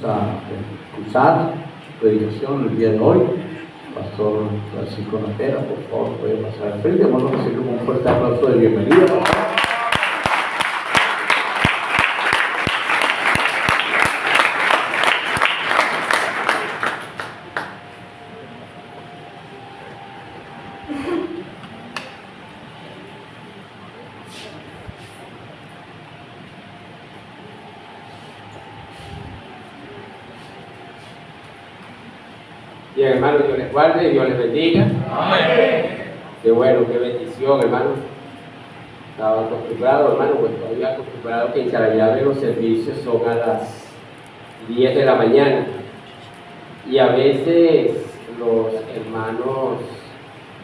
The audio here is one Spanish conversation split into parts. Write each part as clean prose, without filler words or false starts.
A escuchar predicación el día de hoy. Pastor Francisco Natera, por favor, puede pasar al frente. Vamos a recibir un fuerte aplauso de bienvenida. Bien, hermano, Dios les guarde, Dios les bendiga. Amén. Qué bueno, qué bendición, hermano. Estaba acostumbrado, hermano, pues todavía acostumbrado que en Charallave los servicios son a las 10 de la mañana. Y a veces los hermanos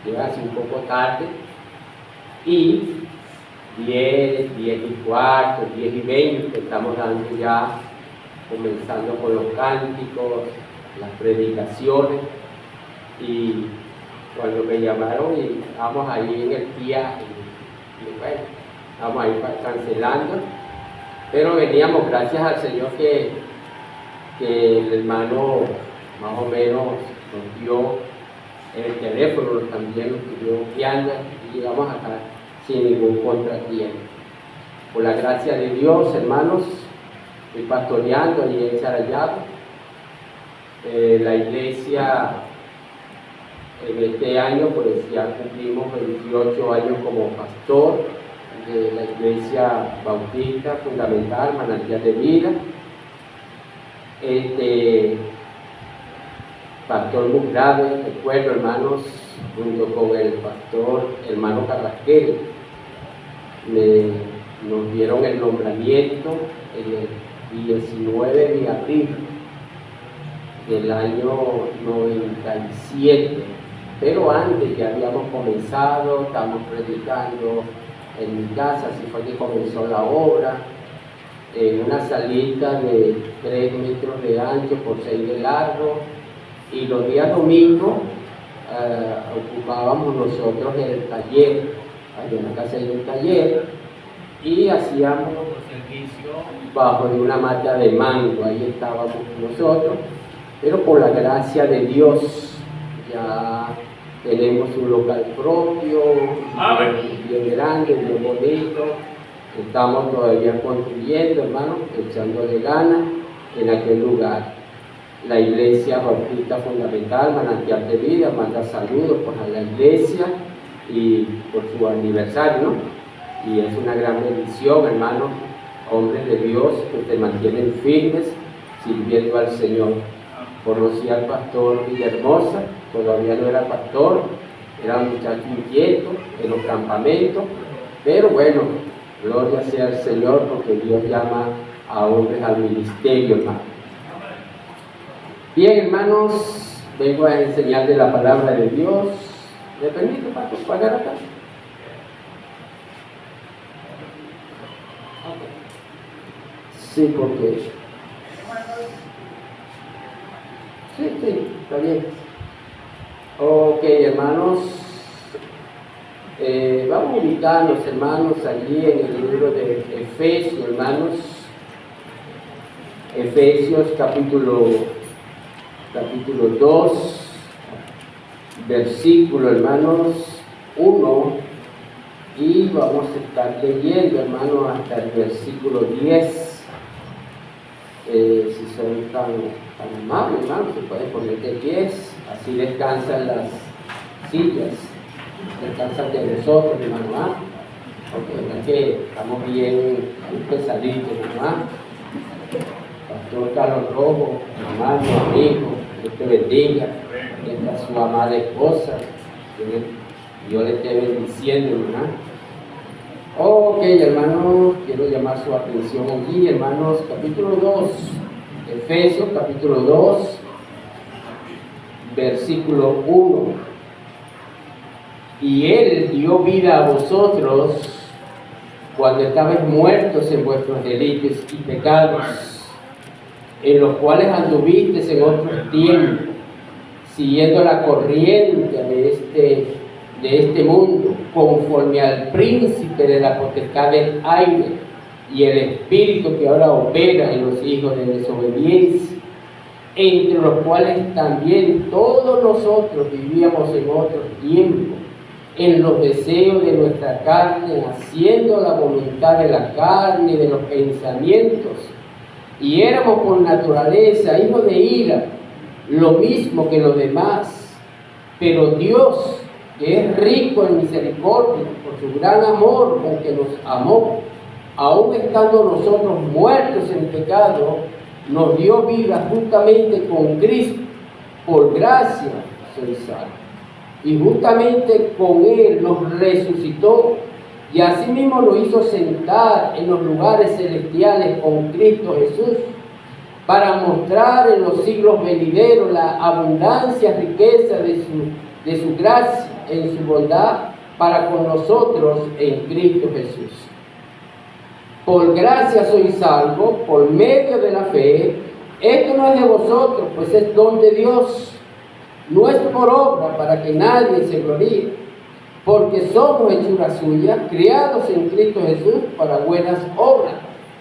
llegan así un poco tarde y 10, 10 y cuarto, 10 y 20, estamos dando ya, comenzando con los cánticos, las predicaciones, y cuando me llamaron y estábamos ahí en el viaje, y bueno, estábamos ahí cancelando, pero veníamos, gracias al Señor que el hermano más o menos nos dio el teléfono, también nos dio guiando y llegamos acá sin ningún contratiempo. Por la gracia de Dios, hermanos, estoy pastoreando allí en Charallave. La iglesia en este año, pues ya cumplimos 28 años como pastor de la iglesia bautista fundamental, Manantial de Vida. Pastor muy grave, recuerdo, hermanos, junto con el pastor hermano Carrasquel, nos dieron el nombramiento el 19 de abril del año 97, pero antes ya habíamos comenzado, estábamos predicando en mi casa, así fue que comenzó la obra, en una salita de 3 metros de ancho por 6 de largo, y los días domingos ocupábamos nosotros el taller, allá en la casa hay un taller, y hacíamos nuestro servicio bajo de una mata de mango, ahí estábamos nosotros. Pero por la gracia de Dios ya tenemos un local propio, bien grande, bien bonito. Estamos todavía construyendo, hermano, echándole ganas en aquel lugar. La iglesia bautista fundamental, Manantial de Vida, manda saludos a la iglesia y por su aniversario, ¿no? Y es una gran bendición, hermano, hombres de Dios que se mantienen firmes sirviendo al Señor. Conocí al pastor Villahermosa, todavía no era pastor, era un muchacho inquieto en los campamentos, pero bueno, gloria sea al Señor porque Dios llama a hombres al ministerio, hermano. Bien, hermanos, vengo a enseñarles la palabra de Dios. ¿Me permite, pastor, pagar acá? Sí, porque... Sí, está bien. Ok, hermanos, vamos a ubicarnos, hermanos, allí en el libro de Efesios, hermanos. Efesios capítulo 2, versículo, hermanos, 1, y vamos a estar leyendo, hermanos, hasta el versículo 10. Si son tan amables, hermanos, se pueden poner de pies, así descansan las sillas, descansan de nosotros, hermano, porque verdad que estamos bien pesaditos, hermano. Pastor Carlos Rojo, hermano, amigo, Dios te bendiga, esta su amada esposa, Dios le esté bendiciendo, hermano. Ok, hermanos, quiero llamar su atención allí, hermanos, capítulo 2, Efesios, capítulo 2, versículo 1. Y Él dio vida a vosotros cuando estabais muertos en vuestros delitos y pecados, en los cuales anduvisteis en otros tiempos, siguiendo la corriente de este mundo, conforme al príncipe de la potestad del aire y el espíritu que ahora opera en los hijos de desobediencia, entre los cuales también todos nosotros vivíamos en otro tiempo, en los deseos de nuestra carne, haciendo la voluntad de la carne y de los pensamientos, y éramos por naturaleza hijos de ira, lo mismo que los demás. Pero Dios, que es rico en misericordia, por su gran amor con que nos amó, aun estando nosotros muertos en pecado, nos dio vida juntamente con Cristo. Por gracia soy salvo. Y justamente con Él nos resucitó, y asimismo lo hizo sentar en los lugares celestiales con Cristo Jesús, para mostrar en los siglos venideros la abundancia, riqueza de su gracia en su bondad para con nosotros en Cristo Jesús. Por gracia soy salvo, por medio de la fe. Esto no es de vosotros, pues es don de Dios. No es por obra, para que nadie se gloríe, porque somos hechura suya, criados en Cristo Jesús para buenas obras,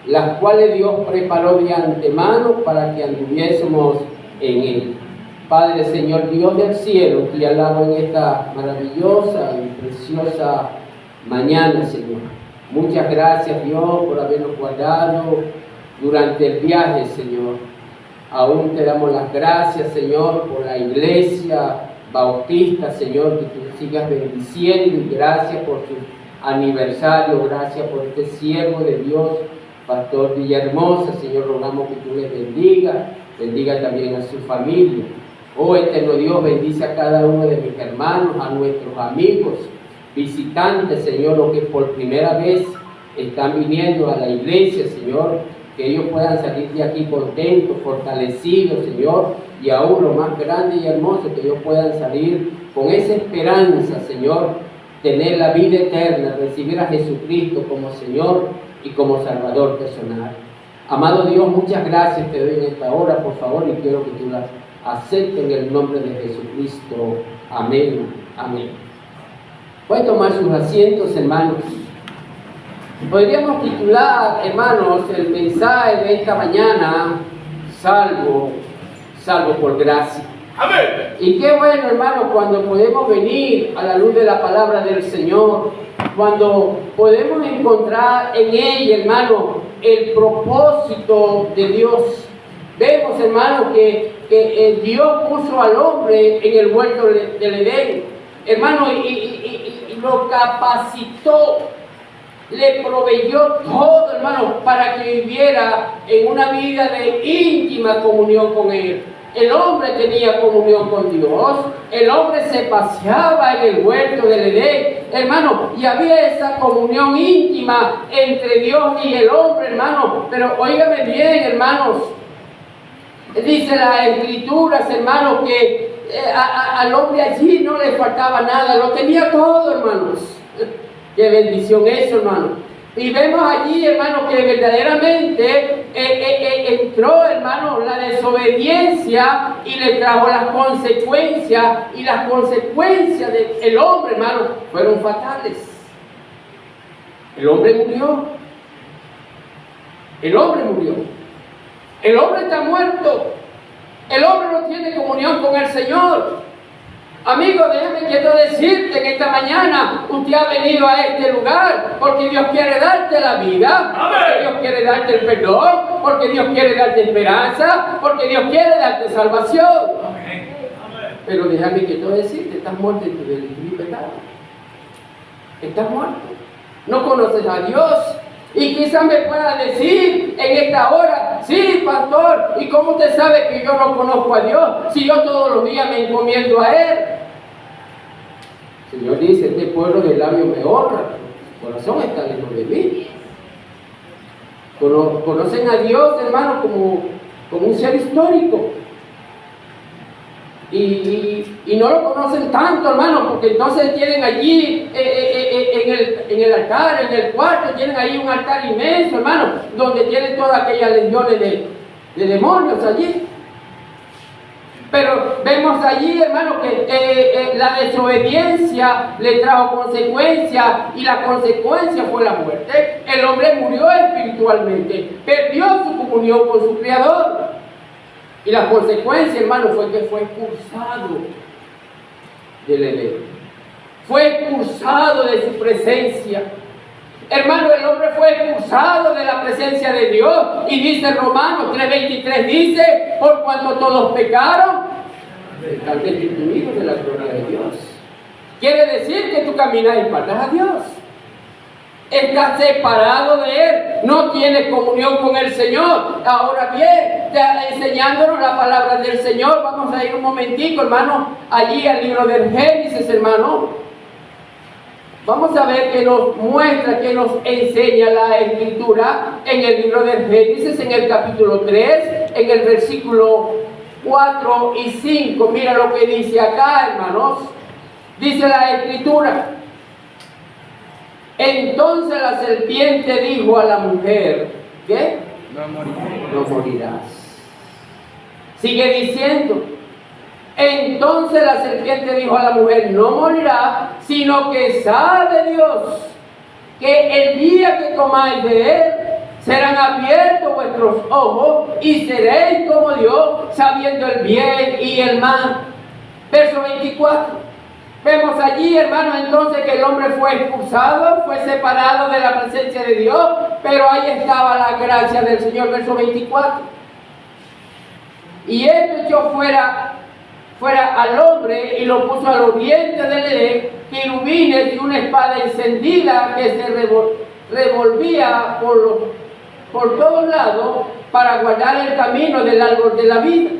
las cuales Dios preparó de antemano para que anduviésemos en Él. Padre, Señor Dios del cielo, te alabo en esta maravillosa y preciosa mañana, Señor. Muchas gracias, Dios, por habernos guardado durante el viaje, Señor. Aún te damos las gracias, Señor, por la iglesia bautista, Señor, que tú sigas bendiciendo, y gracias por su aniversario, gracias por este siervo de Dios, Pastor Villahermosa, Señor, rogamos que tú les bendiga también a su familia. Oh, eterno Dios, bendice a cada uno de mis hermanos, a nuestros amigos, visitantes, Señor, los que por primera vez están viniendo a la iglesia, Señor, que ellos puedan salir de aquí contentos, fortalecidos, Señor, y aún lo más grande y hermoso, que ellos puedan salir con esa esperanza, Señor, tener la vida eterna, recibir a Jesucristo como Señor y como Salvador personal. Amado Dios, muchas gracias te doy en esta hora, por favor, y quiero que tú las aceptes en el nombre de Jesucristo. Amén, amén. Pueden tomar sus asientos, hermanos. Podríamos titular, hermanos, el mensaje de esta mañana, salvo por gracia. Amén. Y qué bueno, hermanos, cuando podemos venir a la luz de la palabra del Señor, cuando podemos encontrar en ella, hermano, el propósito de Dios. Vemos, hermano, que Dios puso al hombre en el huerto del Edén, hermano, y lo capacitó, le proveyó todo, hermano, para que viviera en una vida de íntima comunión con Él. El hombre tenía comunión con Dios, el hombre se paseaba en el huerto del Edén, hermano, y había esa comunión íntima entre Dios y el hombre, hermano. Pero óigame bien, hermanos, dice las Escrituras, hermano, que al hombre allí no le faltaba nada, lo tenía todo, hermanos. Qué bendición eso, hermano. Y vemos allí, hermano, que verdaderamente entró, hermano, la desobediencia y le trajo las consecuencias. Y las consecuencias del hombre, hermano, fueron fatales. El hombre murió. El hombre murió. El hombre está muerto. El hombre no tiene comunión con el Señor. Amigo, déjame quiero decirte que esta mañana usted ha venido a este lugar porque Dios quiere darte la vida, porque Dios quiere darte el perdón, porque Dios quiere darte esperanza, porque Dios quiere darte salvación. Pero déjame quiero decirte, estás muerto en tu delito y pecado. Estás muerto. No conoces a Dios. Y quizás me pueda decir en esta hora, sí, pastor, ¿y cómo usted sabe que yo no conozco a Dios si yo todos los días me encomiendo a Él? El Señor dice, este pueblo de labios me honra, su corazón está lejos de mí. Conocen a Dios, hermano, como un ser histórico. Y no lo conocen tanto, hermano, porque entonces tienen allí en el altar, en el cuarto, tienen ahí un altar inmenso, hermano, donde tienen todas aquellas legiones de demonios allí. Pero vemos allí, hermano, que la desobediencia le trajo consecuencias, y la consecuencia fue la muerte. El hombre murió espiritualmente, perdió su comunión con su Creador. Y la consecuencia, hermano, fue que fue expulsado del Edén. Fue expulsado de su presencia. Hermano, el hombre fue expulsado de la presencia de Dios. Y dice Romanos 3:23, dice, por cuanto todos pecaron, están destituidos de la gloria de Dios. Quiere decir que tú caminas y faltas a Dios. Estás separado de Él, no tienes comunión con el Señor. Ahora bien, enseñándonos la palabra del Señor, vamos a ir un momentico, hermano, allí al libro del Génesis, hermano. Vamos a ver que nos muestra, que nos enseña la Escritura en el libro del Génesis, en el capítulo 3, en el versículo 4 y 5. Mira lo que dice acá, hermanos. Dice la Escritura: entonces la serpiente dijo a la mujer, ¿qué? No morirás. Sigue diciendo: entonces la serpiente dijo a la mujer, no morirás, sino que sabe Dios que el día que comáis de él, serán abiertos vuestros ojos y seréis como Dios, sabiendo el bien y el mal. Verso 24. Vemos allí, hermano, entonces que el hombre fue expulsado, fue separado de la presencia de Dios, pero ahí estaba la gracia del Señor. Verso 24. Y él echó fuera al hombre y lo puso al oriente del Edén, querubines y una espada encendida que se revolvía por todos lados para guardar el camino del árbol de la vida.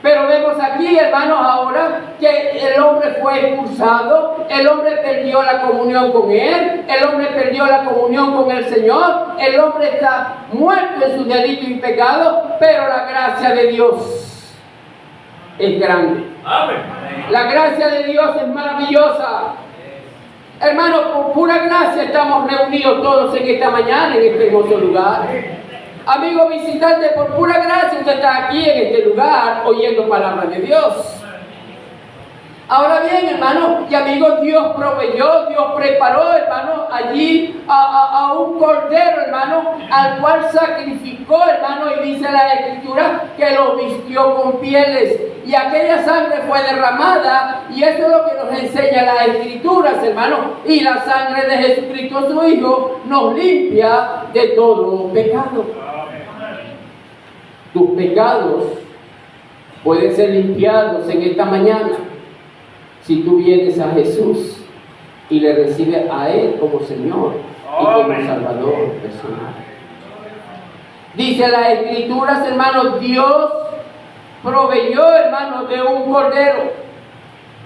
Pero vemos aquí, hermanos, ahora que el hombre fue expulsado, el hombre perdió la comunión con Él, el hombre perdió la comunión con el Señor, el hombre está muerto en su delito y pecado, pero la gracia de Dios es grande. Amén. La gracia de Dios es maravillosa. Hermanos, por pura gracia estamos reunidos todos en esta mañana, en este hermoso lugar. Amigo visitante, por pura gracia usted está aquí en este lugar oyendo palabras de Dios. Ahora bien, hermano y amigos, Dios proveyó, Dios preparó, hermano, allí a un cordero, hermano, al cual sacrificó, hermano, y dice la Escritura que lo vistió con pieles. Y aquella sangre fue derramada, y eso es lo que nos enseña las Escrituras, hermano. Y la sangre de Jesucristo, su Hijo, nos limpia de todo pecado. Tus pecados pueden ser limpiados en esta mañana si tú vienes a Jesús y le recibes a Él como Señor y como Salvador personal. Dice las Escrituras, hermanos, Dios proveyó, hermanos, de un cordero.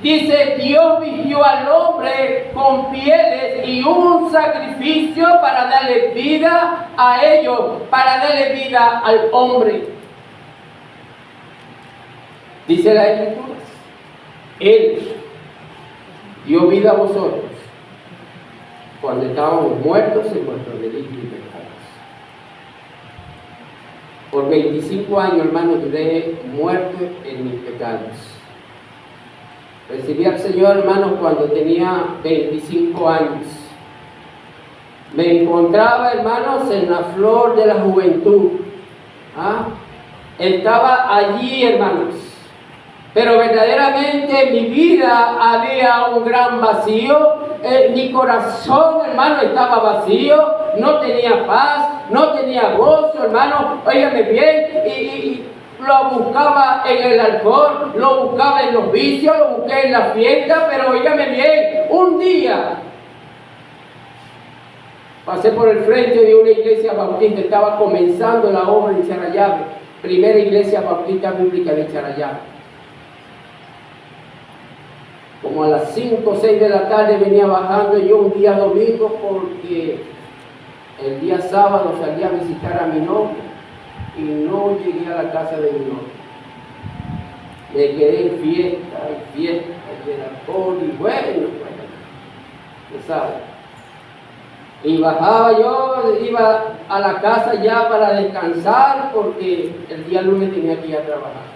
Dice, Dios vistió al hombre con pieles y un sacrificio para darle vida a ellos, para darle vida al hombre. Dice la Escritura, Él dio vida a vosotros cuando estábamos muertos en vuestros delitos y pecados. Por 25 años, hermanos, duré muerto en mis pecados. Recibí al Señor, hermanos, cuando tenía 25 años. Me encontraba, hermanos, en la flor de la juventud. Estaba allí, hermanos. Pero verdaderamente en mi vida había un gran vacío. Mi corazón, hermano, estaba vacío. No tenía paz, no tenía gozo, hermano. Óigame bien. Y lo buscaba en el alcohol, lo buscaba en los vicios, lo busqué en la fiesta. Pero óigame bien, un día pasé por el frente de una iglesia bautista. Estaba comenzando la obra en Charallave, primera iglesia bautista bíblica de Charallave. Como a las 5 o 6 de la tarde venía bajando yo un día domingo, porque el día sábado salí a visitar a mi novia y no llegué a la casa de mi novia. Me quedé en fiesta, y el alcohol, y bueno, ¿qué sabe? Y bajaba yo, iba a la casa ya para descansar, porque el día lunes tenía que ir a trabajar.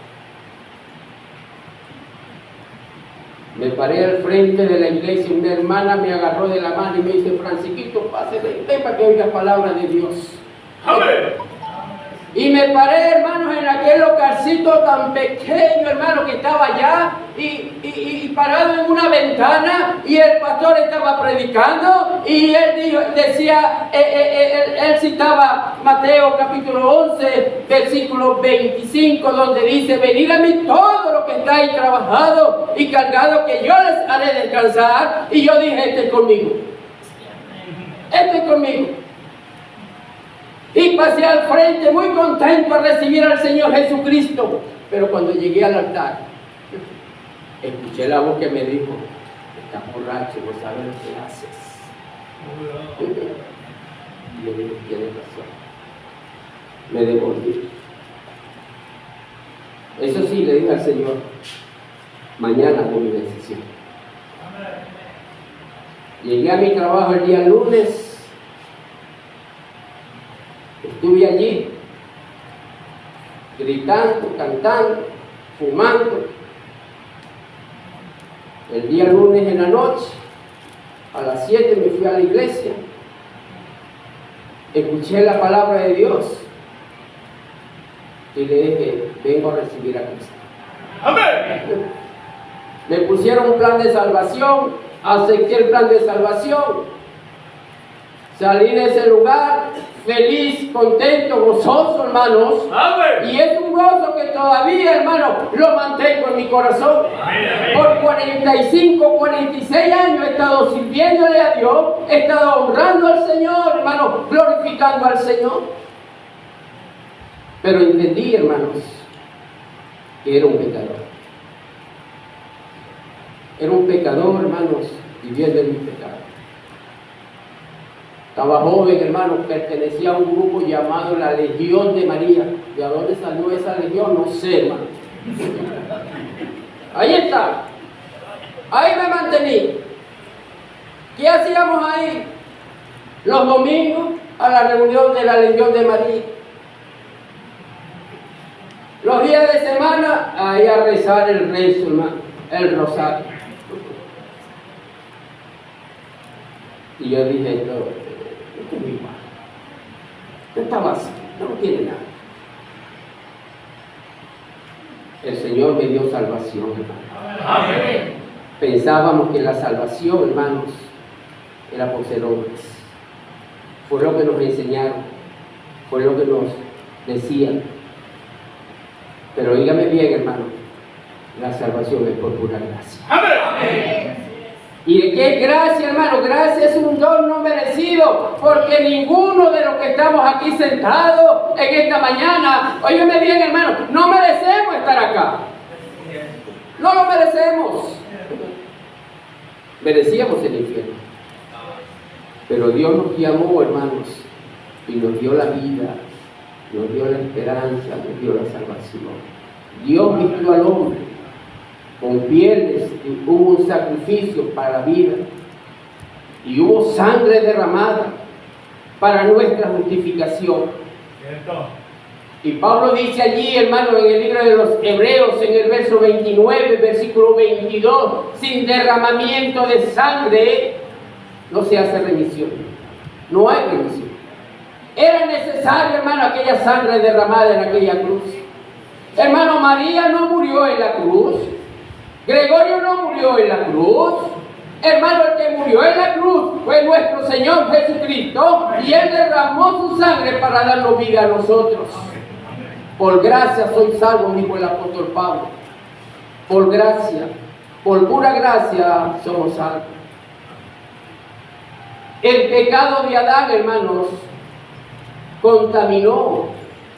Me paré al frente de la iglesia, una hermana me agarró de la mano y me dice, Francisquito, pásale, ven para que oiga palabra de Dios. ¡Amén! Y me paré, hermanos, en aquel localcito tan pequeño, hermano, que estaba allá y parado en una ventana, y el pastor estaba predicando y él decía, él citaba Mateo capítulo 11, versículo 25, donde dice: venid a mí todos los que estáis trabajados y cargados, que yo les haré descansar. Y yo dije: este es conmigo, este es conmigo. Y pasé al frente muy contento a recibir al Señor Jesucristo. Pero cuando llegué al altar, escuché la voz que me dijo: estás borracho, no sabes lo que haces. Y yo dije: tienes razón. Me devolví. Eso sí, le dije al Señor: mañana hago mi decisión. Llegué a mi trabajo el día lunes. Estuve allí, gritando, cantando, fumando. El día lunes en la noche, a las 7 me fui a la iglesia. Escuché la palabra de Dios y le dije: vengo a recibir a Cristo. Amén. Me pusieron un plan de salvación, acepté el plan de salvación. Salí de ese lugar feliz, contento, gozoso, hermanos. Amén. Y es un gozo que todavía, hermano, lo mantengo en mi corazón. Amén. Por 45, 46 años he estado sirviéndole a Dios, he estado honrando al Señor, hermano, glorificando al Señor. Pero entendí, hermanos, que era un pecador. Era un pecador, hermanos, viviendo en mi pecado. Estaba joven, hermano, pertenecía a un grupo llamado la Legión de María. ¿De dónde salió esa legión? No sé, hermano. Ahí está. Ahí me mantení. ¿Qué hacíamos ahí? Los domingos a la reunión de la Legión de María. Los días de semana, ahí a rezar el rezo, hermano, el rosario. Y yo dije: esto es igual. Esto está vacío, no tiene nada. El Señor me dio salvación, hermano. Amén. Pensábamos que la salvación, hermanos, era por ser hombres. Fue lo que nos enseñaron, fue lo que nos decían. Pero dígame bien, hermano, la salvación es por pura gracia. Amén. ¿Y de qué gracia, hermano? Gracia es un don no merecido, porque ninguno de los que estamos aquí sentados en esta mañana, óyeme bien, hermano, no merecemos estar acá. No lo merecemos. Merecíamos el infierno. Pero Dios nos llamó, hermanos, y nos dio la vida, nos dio la esperanza, nos dio la salvación. Dios vistió al hombre con pieles, y hubo un sacrificio para la vida, y hubo sangre derramada para nuestra justificación. Y Pablo dice allí, hermano, en el libro de los Hebreos, en el verso 29, versículo 22, sin derramamiento de sangre no se hace remisión. No hay remisión. Era necesario, hermano, aquella sangre derramada en aquella cruz. Hermano, María no murió en la cruz. Gregorio no murió en la cruz. Hermano, el que murió en la cruz fue nuestro Señor Jesucristo, y Él derramó su sangre para darnos vida a nosotros. Por gracia soy salvo, dijo el apóstol Pablo. Por gracia, por pura gracia somos salvos. El pecado de Adán, hermanos, contaminó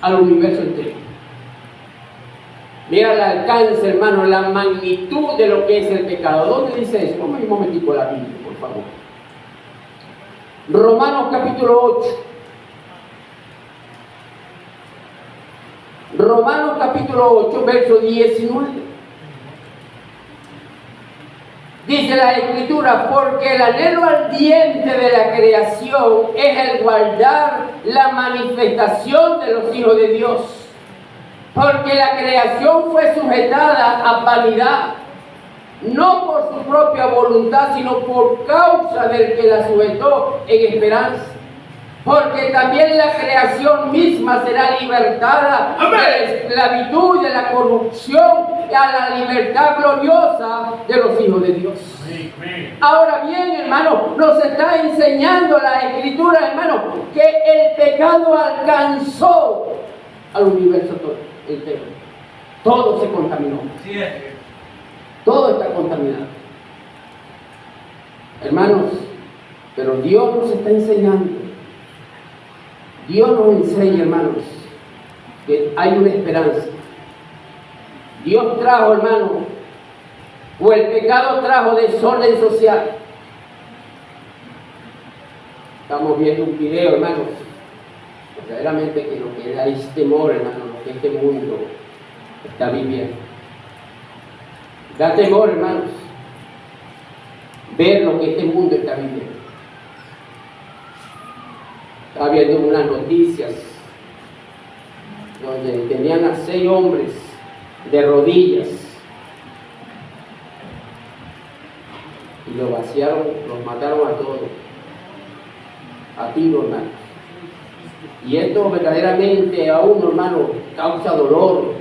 al universo entero. Mira el alcance, hermano, la magnitud de lo que es el pecado. ¿Dónde dice eso? Ponme un momentico la Biblia, por favor. Romanos capítulo 8. Romanos capítulo 8, verso 19. Dice la Escritura: porque el anhelo ardiente de la creación es el guardar la manifestación de los hijos de Dios. Porque la creación fue sujetada a vanidad, no por su propia voluntad, sino por causa del que la sujetó en esperanza. porque también la creación misma será libertada de la esclavitud y de la corrupción a la libertad gloriosa de los hijos de Dios. Ahora bien, hermano, nos está enseñando la Escritura, hermano, que el pecado alcanzó al universo entero. Todo se contaminó. Todo está contaminado. Hermanos, pero Dios nos está enseñando. Dios nos enseña, hermanos, que hay una esperanza. Dios trajo, hermano, o el pecado trajo desorden social. Estamos viendo un video, hermanos, verdaderamente que lo que da es temor, hermano, lo que este mundo está viviendo. Da temor, hermanos, ver lo que este mundo está viviendo. Estaba viendo unas noticias donde tenían a 6 hombres de rodillas y los vaciaron, los mataron a todos, a tiro, hermano. Y esto verdaderamente a uno, hermano, causa dolor,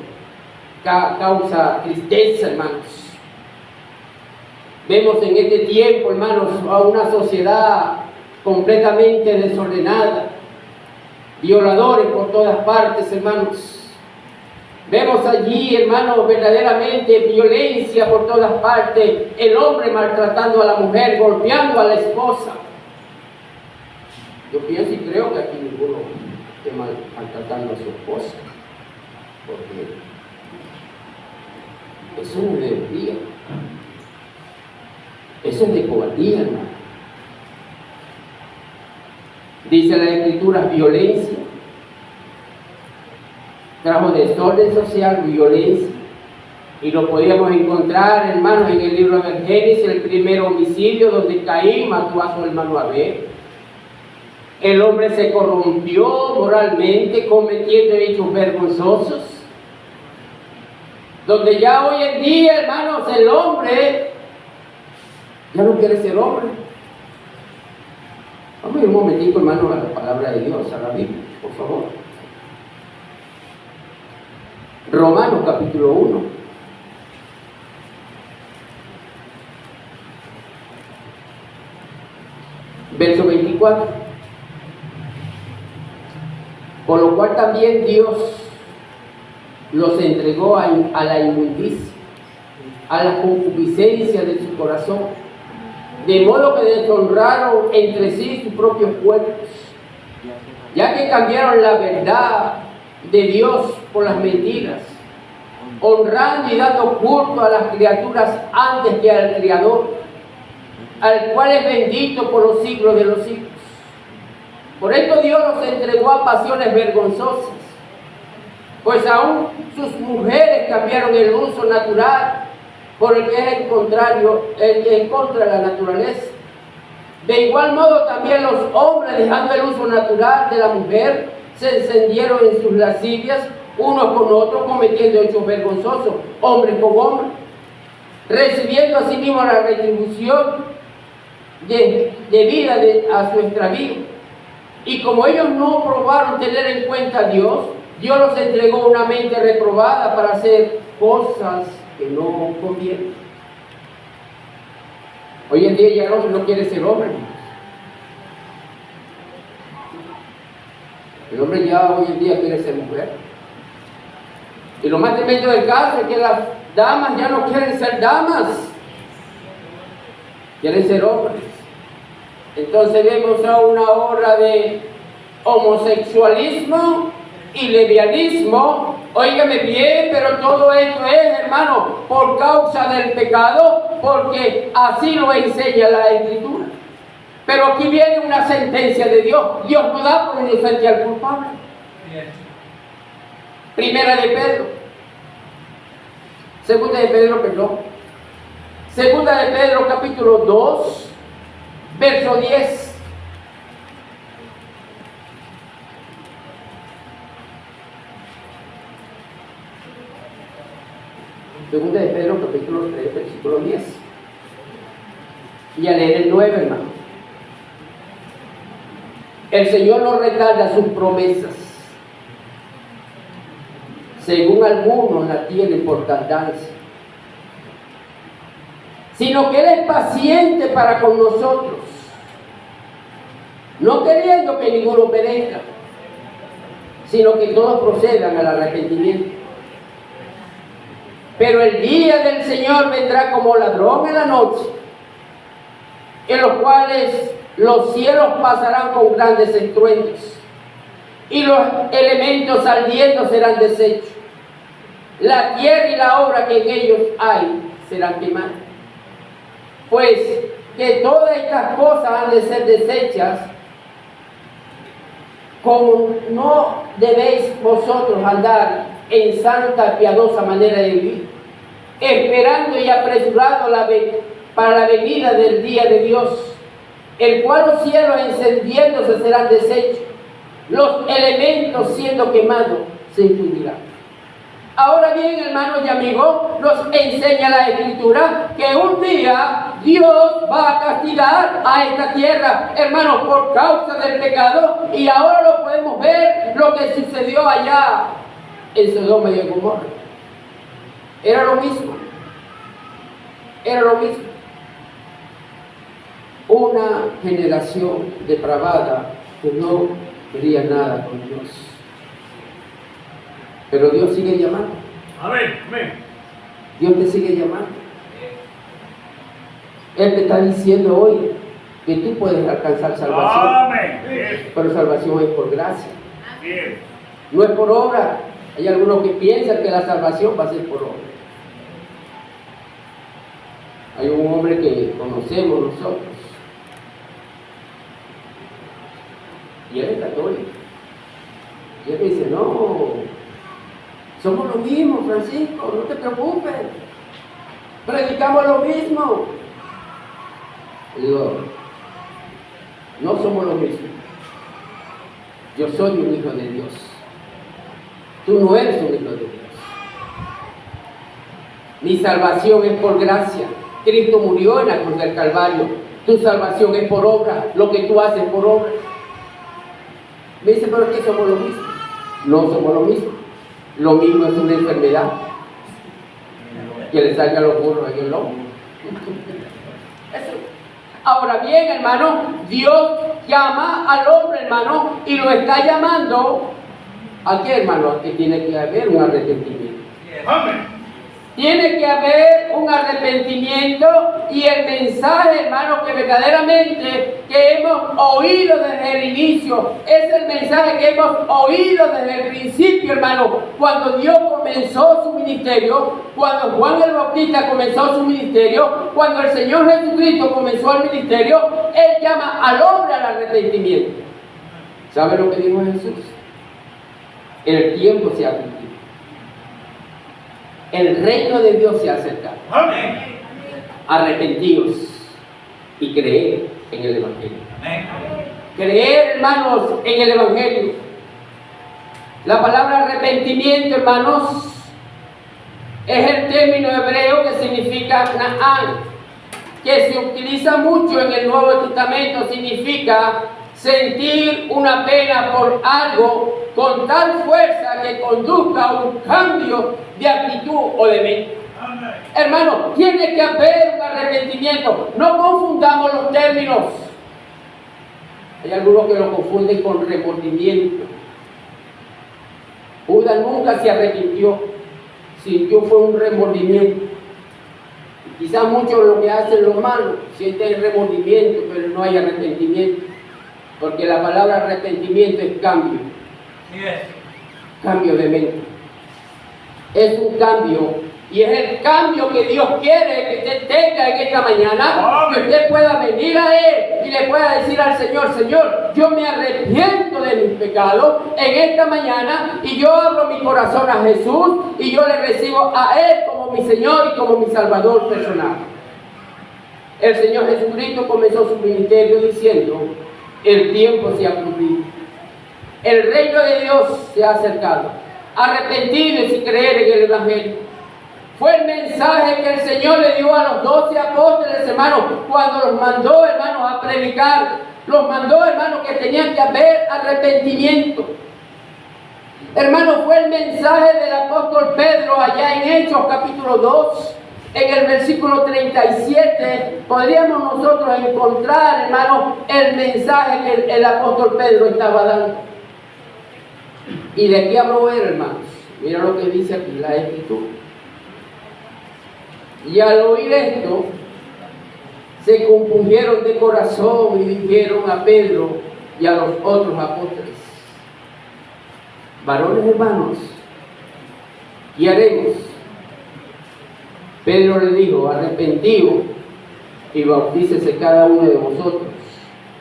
causa tristeza, hermanos. Vemos en este tiempo, hermanos, a una sociedad completamente desordenada, violadores por todas partes, hermanos. Vemos allí, hermanos, verdaderamente violencia por todas partes, el hombre maltratando a la mujer, golpeando a la esposa. Yo pienso y creo que aquí ninguno esté maltratando a su esposa, porque eso no es de rebeldía, eso es de cobardía, hermano. Dice la Escritura, violencia, trajo desorden social, violencia, y lo podíamos encontrar, hermanos, en el libro de Génesis, el primer homicidio donde Caín mató a su hermano Abel. El hombre se corrompió moralmente, cometiendo hechos vergonzosos, donde ya hoy en día, hermanos, el hombre ya no quiere ser hombre. Vamos a ir un momentico, hermano, a la palabra de Dios, a la Biblia, por favor. Romanos capítulo 1. Verso 24. Por lo cual también Dios los entregó a la inmundicia, a la concupiscencia de su corazón, de modo que deshonraron entre sí sus propios cuerpos, ya que cambiaron la verdad de Dios por las mentiras, honrando y dando culto a las criaturas antes que al Creador, al cual es bendito por los siglos de los siglos. Por esto Dios los entregó a pasiones vergonzosas, pues aún sus mujeres cambiaron el uso natural por el que es el contrario, el que es en contra de la naturaleza. De igual modo también los hombres, dejando el uso natural de la mujer, se encendieron en sus lascivias unos con otros, cometiendo hechos vergonzosos, hombres con hombres, recibiendo asimismo la retribución debida a su extravío. Y como ellos no probaron tener en cuenta a Dios, Dios los entregó una mente reprobada para hacer cosas que no convienen. Hoy en día ya el hombre no quiere ser hombre. El hombre ya hoy en día quiere ser mujer. Y lo más tremendo del caso es que las damas ya no quieren ser damas, quieren ser hombres. Entonces vemos a una obra de homosexualismo y lesbianismo. Óigame bien, pero todo esto es, hermano, por causa del pecado, porque así lo enseña la Escritura. Pero aquí viene una sentencia de Dios. Dios no da por inocente al culpable. Primera de Pedro. Segunda de Pedro, perdón. Segunda de Pedro, capítulo 2, verso 10. Segunda de Pedro, capítulo 3, versículo 10. Y a leer el 9, hermano. El Señor no retarda sus promesas, según algunos la tienen por tardanza, sino que Él es paciente para con nosotros, no queriendo que ninguno perezca, sino que todos procedan al arrepentimiento. Pero el día del Señor vendrá como ladrón en la noche, en los cuales los cielos pasarán con grandes estruendos, y los elementos ardiendo serán deshechos. La tierra y la obra que en ellos hay serán quemadas. Pues que todas estas cosas han de ser deshechas, como no debéis vosotros andar en santa piadosa manera de vivir, esperando y apresurado para la venida del día de Dios, el cual los cielos encendiéndose serán deshechos, los elementos siendo quemados se infundirán. Ahora bien, hermanos y amigos, nos enseña la Escritura que un día Dios va a castigar a esta tierra, hermanos, por causa del pecado, y ahora lo podemos ver lo que sucedió allá en Sodoma y en Gomorra. Era lo mismo. Era lo mismo. Una generación depravada que no quería nada con Dios. Pero Dios sigue llamando. Amén, amén. Dios te sigue llamando. Él te está diciendo hoy que tú puedes alcanzar salvación. Amén. Bien. Pero salvación es por gracia. Bien. No es por obra. Hay algunos que piensan que la salvación va a ser por obra. Hay un hombre que conocemos nosotros. Y él es católico. Y él dice, no, somos lo mismo, Francisco, no te preocupes. Predicamos lo mismo. Y digo, no somos lo mismo. Yo soy un hijo de Dios. Tú no eres un hijo de Dios. Mi salvación es por gracia. Cristo murió en la cruz del Calvario. Tu salvación es por obra. Lo que tú haces por obra. Me dice, pero ¿qué somos lo mismo? No somos lo mismo. Lo mismo es una enfermedad. Que le salga los burros en el lomo. Eso. Ahora bien, hermano, Dios llama al hombre, hermano, y lo está llamando. ¿A qué, hermano? Que tiene que haber un arrepentimiento. Amén. Tiene que haber un arrepentimiento, y el mensaje, hermano, que verdaderamente que hemos oído desde el inicio, es el mensaje que hemos oído desde el principio, hermano, cuando Dios comenzó su ministerio, cuando Juan el Bautista comenzó su ministerio, cuando el Señor Jesucristo comenzó el ministerio. Él llama al hombre al arrepentimiento. ¿Sabe lo que dijo Jesús? El tiempo se ha cumplido. El reino de Dios se ha acercado. Amén. Arrepentidos y creer en el Evangelio. Amén. Creer, hermanos, en el Evangelio. La palabra arrepentimiento, hermanos, es el término hebreo que significa Na'an, que se utiliza mucho en el Nuevo Testamento. Significa sentir una pena por algo con tal fuerza que conduzca a un cambio de actitud o de mente. Amén. Hermano, tiene que haber un arrepentimiento. No confundamos los términos. Hay algunos que lo confunden con remordimiento. Judas nunca se arrepintió. Sintió fue un remordimiento. Quizás muchos lo que hacen los malos sienten remordimiento, pero no hay arrepentimiento. Porque la palabra arrepentimiento es cambio. Yes. Cambio de mente. Es un cambio, y es el cambio que Dios quiere que usted tenga en esta mañana. Que usted pueda venir a Él y le pueda decir al Señor: Señor, yo me arrepiento de mis pecados en esta mañana, y yo abro mi corazón a Jesús, y yo le recibo a Él como mi Señor y como mi Salvador personal. El Señor Jesucristo comenzó su ministerio diciendo: el tiempo se ha cumplido, el reino de Dios se ha acercado. Arrepentidos y creer en el Evangelio. Fue el mensaje que el Señor le dio a los 12 apóstoles, hermanos, cuando los mandó, hermanos, a predicar Los mandó, hermano, que tenían que haber arrepentimiento. Hermano, fue el mensaje del apóstol Pedro allá en Hechos capítulo 2, en el versículo 37. Podríamos nosotros encontrar, hermano, el mensaje que el apóstol Pedro estaba dando. ¿Y de qué habló él, hermanos? Mira lo que dice aquí la Escritura. Y al oír esto, se compungieron de corazón y dijeron a Pedro y a los otros apóstoles: varones hermanos, ¿qué haremos? Pedro le dijo: arrepentidos y bautícese cada uno de vosotros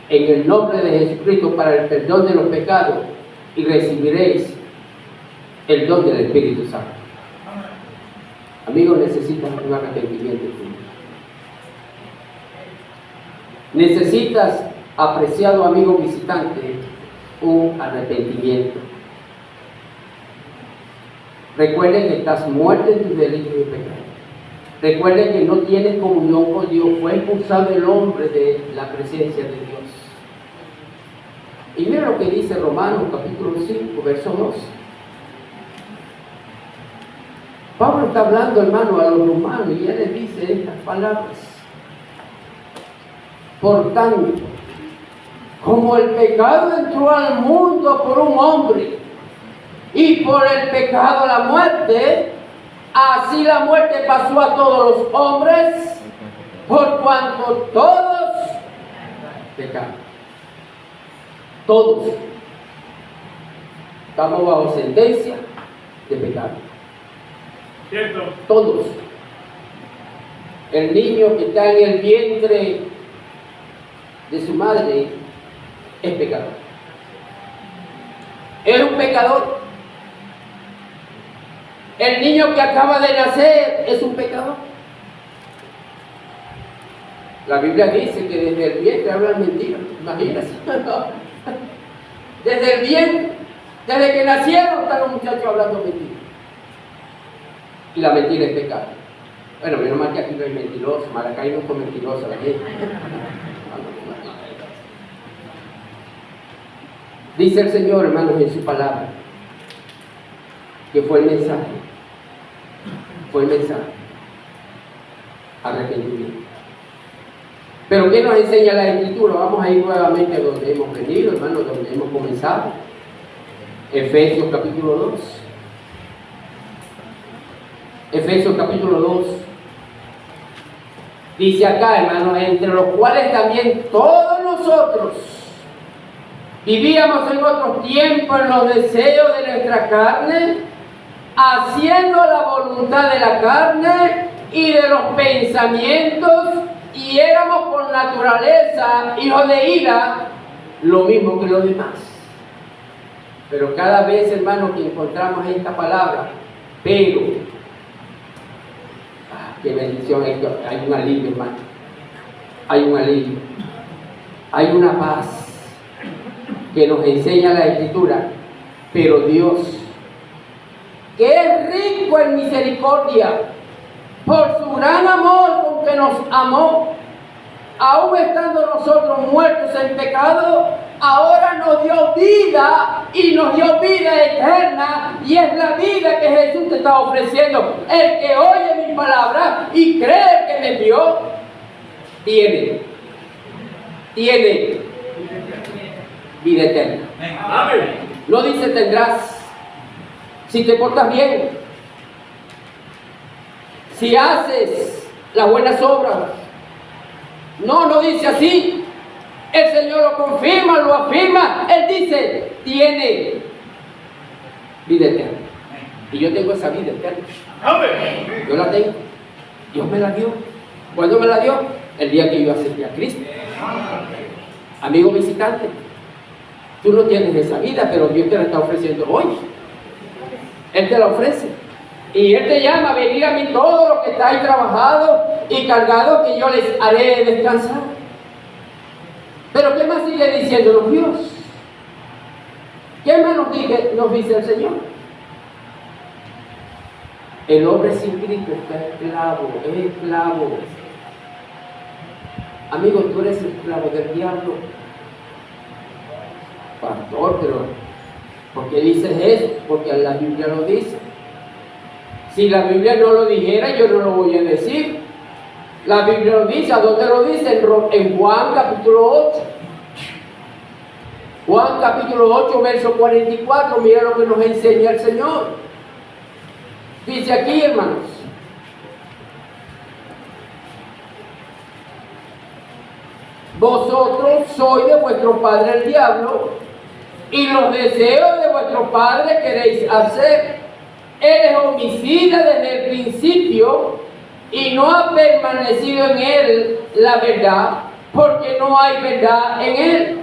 en el nombre de Jesucristo para el perdón de los pecados, y recibiréis el don del Espíritu Santo. Amigos, necesitas un arrepentimiento tuyo. Necesitas, apreciado amigo visitante, un arrepentimiento. Recuerden que estás muerto en tus delitos y pecados. Recuerden que no tienes comunión con Dios. Fue expulsado el hombre de la presencia de Dios. Y mira lo que dice Romanos capítulo 5, verso 2. Pablo está hablando, hermano, a los romanos, y él les dice estas palabras: por tanto, como el pecado entró al mundo por un hombre, y por el pecado la muerte, así la muerte pasó a todos los hombres, por cuanto todos pecaron. Todos estamos bajo sentencia de pecado. ¿Cierto? Todos. El niño que está en el vientre de su madre es pecador. Es un pecador. El niño que acaba de nacer es un pecador. La Biblia dice que desde el vientre hablan mentiras. Imagínense. Desde el vientre, desde que nacieron, están los muchachos hablando mentiras. Y la mentira es pecado. Bueno, menos mal que aquí no hay mentirosos. Maracay no fue mentirosa la gente. Dice el Señor, hermanos, en su palabra, que fue el mensaje. Fue el mensaje. Arrepentimiento. Pero ¿qué nos enseña la Escritura? Vamos a ir nuevamente a donde hemos venido, hermanos, donde hemos comenzado. Efesios capítulo 2. Efesios capítulo 2. Dice acá, hermanos: entre los cuales también todos nosotros vivíamos en otros tiempos en los deseos de nuestra carne, haciendo la voluntad de la carne y de los pensamientos, y éramos por naturaleza hijos de ira, lo mismo que los demás. Pero cada vez, hermanos, que encontramos esta palabra, pero, qué bendición, hay un alivio, hermano. Hay un alivio. Hay una paz que nos enseña la Escritura. Pero Dios, que es rico en misericordia, por su gran amor con que nos amó, aun estando nosotros muertos en pecado, ahora nos dio vida, y nos dio vida eterna, y es la vida que Jesús te está ofreciendo. El que oye mi palabra y cree que me envió, tiene vida eterna. Amén. No dice tendrás, si te portas bien, si haces las buenas obras. No dice así. El Señor lo confirma, lo afirma. Él dice: tiene vida eterna. Y yo tengo esa vida eterna. Amén. Yo la tengo. Dios me la dio. ¿Cuándo me la dio? El día que yo acepté a Cristo. Amigo visitante, tú no tienes esa vida, pero Dios te la está ofreciendo hoy. Él te la ofrece. Y Él te llama: venir a mí todos los que estáis trabajados y cargados, que yo les haré descansar. Pero ¿qué más sigue diciéndonos Dios? ¿Qué más nos dice el Señor? El hombre sin Cristo está esclavo, es esclavo. Amigo, tú eres esclavo del diablo. Pastor, pero ¿por qué dices eso? Porque la Biblia lo dice. Si la Biblia no lo dijera, yo no lo voy a decir. La Biblia lo dice. ¿A dónde lo dice? En Juan capítulo 8. Juan capítulo 8, verso 44. Mira lo que nos enseña el Señor. Dice aquí, hermanos. Vosotros sois de vuestro padre el diablo, y los deseos de vuestro padre queréis hacer. Él es homicida desde el principio y no ha permanecido en él la verdad, porque no hay verdad en él.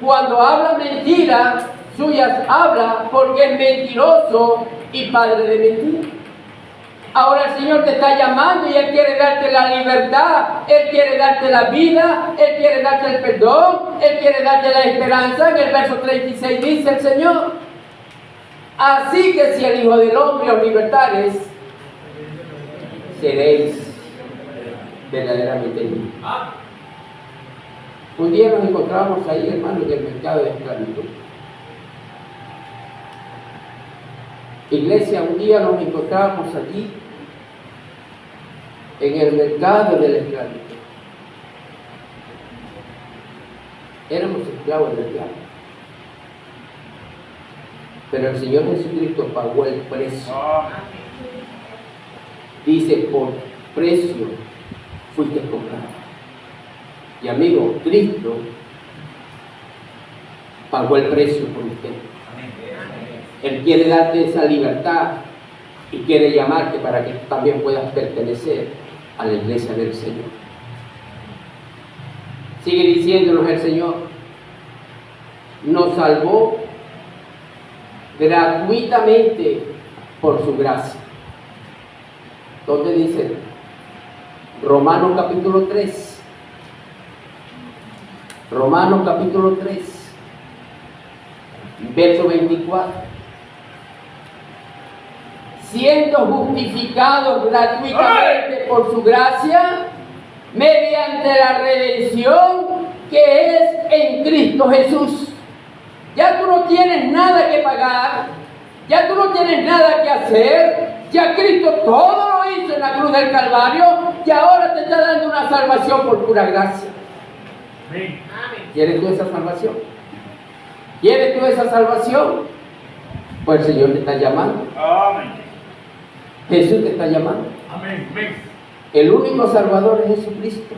Cuando habla mentiras suyas habla, porque es mentiroso y padre de mentira. Ahora el Señor te está llamando y Él quiere darte la libertad, Él quiere darte la vida, Él quiere darte el perdón, Él quiere darte la esperanza. En el verso 36 dice el Señor: así que si el Hijo del Hombre os libertares, seréis verdaderamente libres. Un día nos encontramos ahí, hermano, en el mercado de esclavitud. Iglesia, un día nos encontramos allí en el mercado de la esclavitud. Éramos esclavos del diablo. Pero el Señor Jesucristo pagó el precio. Dice, por precio fuiste comprado. Y amigo, Cristo pagó el precio por usted. Él quiere darte esa libertad y quiere llamarte para que también puedas pertenecer a la iglesia del Señor. Sigue diciéndonos el Señor: nos salvó gratuitamente por su gracia. ¿Dónde dice? Romanos capítulo 3. Romanos capítulo 3, verso 24. Siendo justificados gratuitamente por su gracia, mediante la redención que es en Cristo Jesús. Ya tú no tienes nada que pagar, ya tú no tienes nada que hacer, ya Cristo todo lo hizo en la cruz del Calvario y ahora te está dando una salvación por pura gracia. ¿Quieres tú esa salvación? ¿Quieres tú esa salvación? Pues el Señor te está llamando. Amén. Jesús te está llamando. Amén. Amén. El único Salvador es Jesucristo.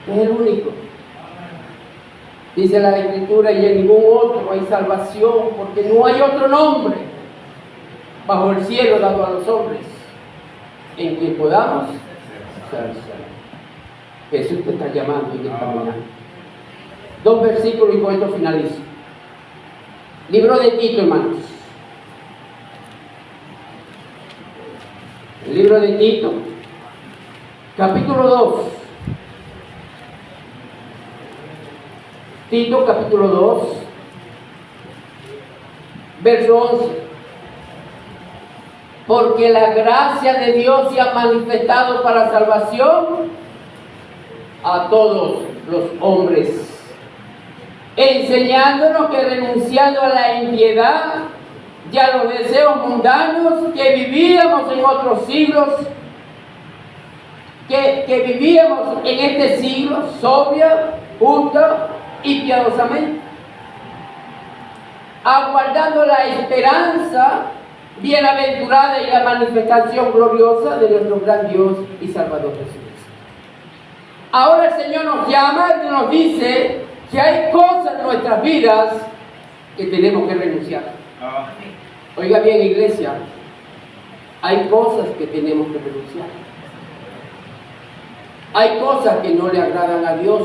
Es el único. Dice la Escritura: y en ningún otro hay salvación, porque no hay otro nombre bajo el cielo dado a los hombres en que podamos ser salvos. Jesús te está llamando en esta mañana. 2 versículos y con esto finalizo. Libro de Tito, hermanos. El libro de Tito, capítulo 2. Tito, capítulo 2, verso 11. Porque la gracia de Dios se ha manifestado para salvación a todos los hombres, enseñándonos que renunciando a la impiedad y a los deseos mundanos que vivíamos en otros siglos, que vivíamos en este siglo sobria, justa y piadosamente, aguardando la esperanza bienaventurada y la manifestación gloriosa de nuestro gran Dios y Salvador Jesucristo. Ahora el Señor nos llama y nos dice que hay cosas en nuestras vidas que tenemos que renunciar. Oiga bien, iglesia, hay cosas que tenemos que renunciar. Hay cosas que no le agradan a Dios,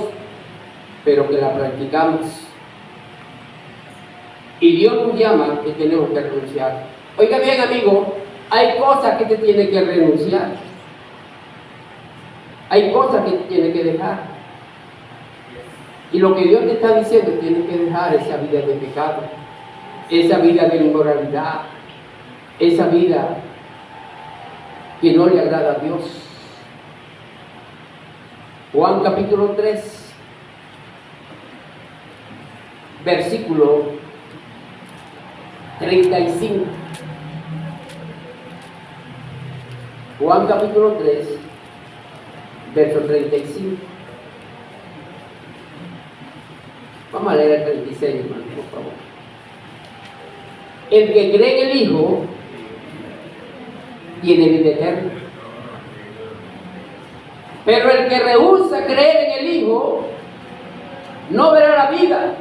pero que las practicamos. Y Dios nos llama que tenemos que renunciar. Oiga bien, amigo, hay cosas que te tiene que renunciar. Hay cosas que tienes que dejar. Y lo que Dios te está diciendo, tienes que dejar esa vida de pecado, esa vida de inmoralidad, esa vida que no le agrada a Dios. Juan capítulo 3, versículo 35. Juan capítulo 3, verso 35. Vamos a leer el 36, hermano, por favor. El que cree en el Hijo tiene vida eterna. Pero el que rehúsa creer en el Hijo no verá la vida,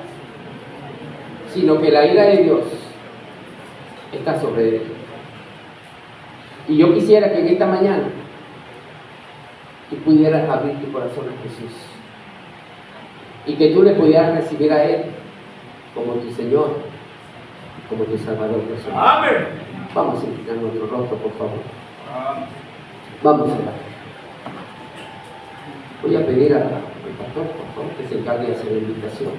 sino que la ira de Dios está sobre él. Y yo quisiera que en esta mañana tú pudieras abrir tu corazón a Jesús y que tú le pudieras recibir a Él como tu Señor, como tu Salvador personal. Amén. Vamos a inclinar nuestro rostro, por favor. Amén. Vamos a orar. Voy a pedir al pastor, por favor, que se encargue de hacer la invitación.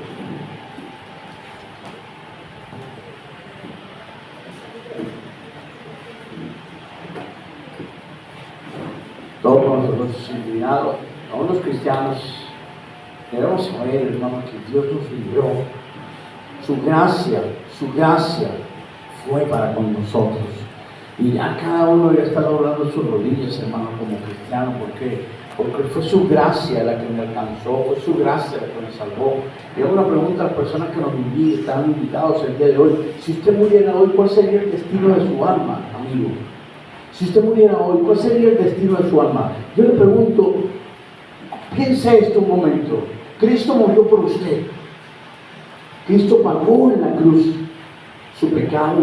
Todos nosotros inclinados, a unos cristianos, debemos saber, hermano, que Dios nos libró. Su gracia fue para con nosotros. Y ya cada uno ya está doblando sus rodillas, hermano, como cristiano. ¿Por qué? Porque fue su gracia la que me alcanzó, fue su gracia la que me salvó. Y hago una pregunta a las personas que nos están invitados el día de hoy. Si usted muriera hoy, ¿cuál sería el destino de su alma, amigo? Si usted muriera hoy, ¿cuál sería el destino de su alma? Yo le pregunto, piense esto un momento. Cristo murió por usted. Cristo pagó en la cruz su pecado